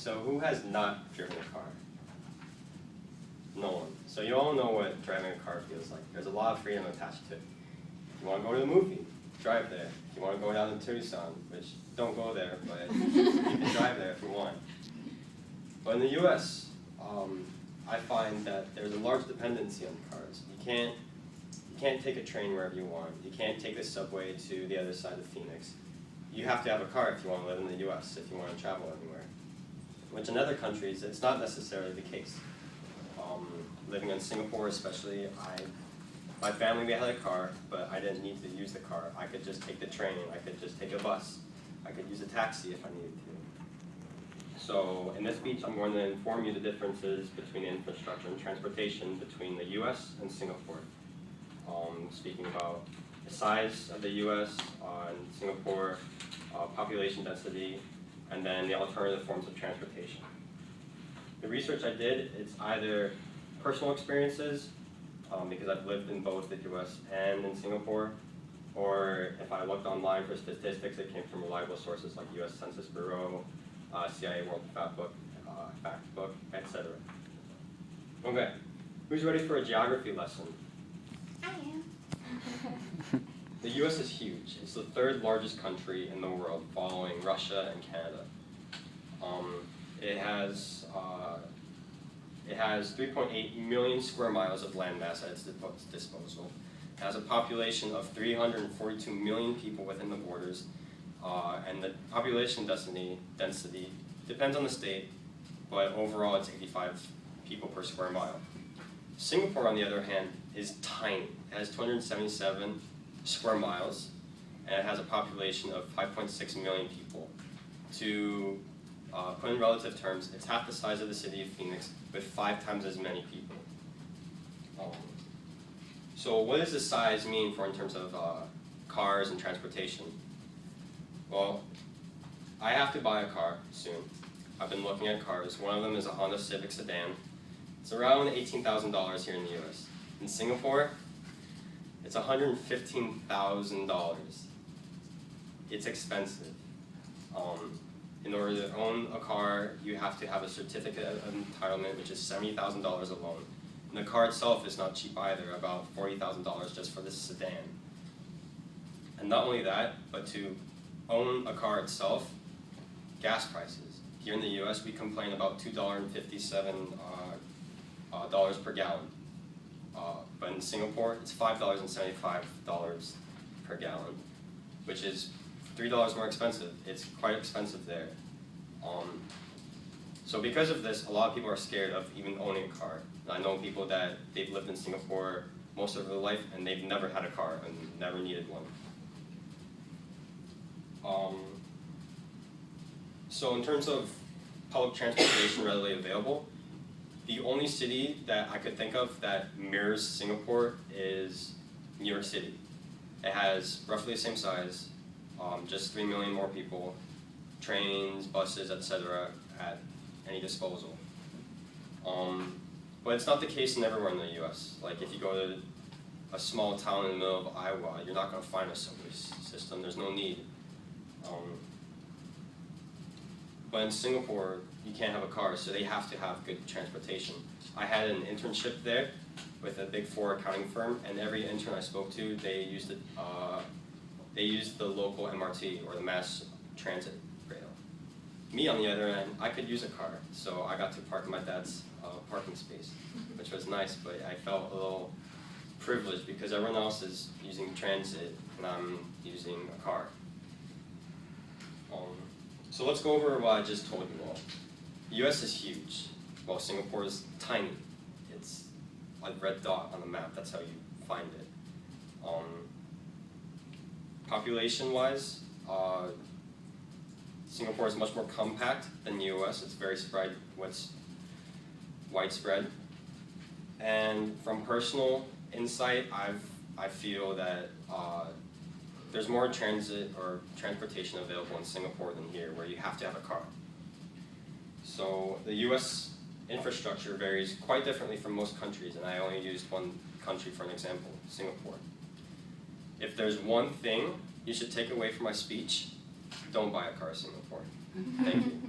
So who has not driven a car? No one. So you all know what driving a car feels like. There's a lot of freedom attached to it. If you want to go to the movie, drive there. If you want to go down to Tucson, which don't go there, but you can drive there if you want. But in the US, I find that there's a large dependency on cars. You can't take a train wherever you want. You can't take the subway to the other side of Phoenix. You have to have a car if you want to live in the US, if you want to travel anywhere. Which in other countries, it's not necessarily the case. Living in Singapore especially, my family, we had a car, but I didn't need to use the car. I could just take the train, I could just take a bus. I could use a taxi if I needed to. So in this speech, I'm going to inform you the differences between infrastructure and transportation between the US and Singapore. Speaking about the size of the US and Singapore, population density, and then the alternative forms of transportation. The research I did, it's either personal experiences, because I've lived in both the US and in Singapore, or if I looked online for statistics, it came from reliable sources like US Census Bureau, CIA World Factbook, etc. Okay, who's ready for a geography lesson? I am. The US is huge. It's the third largest country in the world, following Russia and Canada. It has 3.8 million square miles of landmass at its disposal. It has a population of 342 million people within the borders, and the population density depends on the state, but overall it's 85 people per square mile. Singapore, on the other hand, is tiny. It has 277 square miles, and it has a population of 5.6 million people. To put in relative terms, it's half the size of the city of Phoenix with 5 times as many people. So what does this size mean in terms of cars and transportation? Well, I have to buy a car soon. I've been looking at cars. One of them is a Honda Civic sedan. It's around $18,000 here in the US. In Singapore, it's $115,000. It's expensive. In order to own a car, you have to have a certificate of entitlement, which is $70,000 alone. And the car itself is not cheap either, about $40,000 just for this sedan. And not only that, but to own a car itself, gas prices. Here in the US, we complain about $2.57 per gallon. But in Singapore, it's $5.75 per gallon, which is $3 more expensive. It's quite expensive there. So because of this, a lot of people are scared of even owning a car. And I know people that they've lived in Singapore most of their life and they've never had a car and never needed one. So in terms of public transportation readily available, the only city that I could think of that mirrors Singapore is New York City. It has roughly the same size, just 3 million more people, trains, buses, etc. at any disposal. But it's not the case in everywhere in the US. Like if you go to a small town in the middle of Iowa, you're not going to find a subway system. There's no need. But in Singapore, you can't have a car, so they have to have good transportation. I had an internship there with a Big 4 accounting firm, and every intern I spoke to, they used the local MRT or the mass transit rail. Me, on the other end, I could use a car, so I got to park in my dad's parking space, which was nice, but I felt a little privileged because everyone else is using transit and I'm using a car. So let's go over what I just told you all. The US is huge, while Singapore is tiny. It's a red dot on the map, that's how you find it. Population-wise, Singapore is much more compact than the US. It's very widespread. And from personal insight, I feel that there's more transit or transportation available in Singapore than here, where you have to have a car. So the US infrastructure varies quite differently from most countries, and I only used one country for an example, Singapore. If there's one thing you should take away from my speech, don't buy a car in Singapore. Thank you.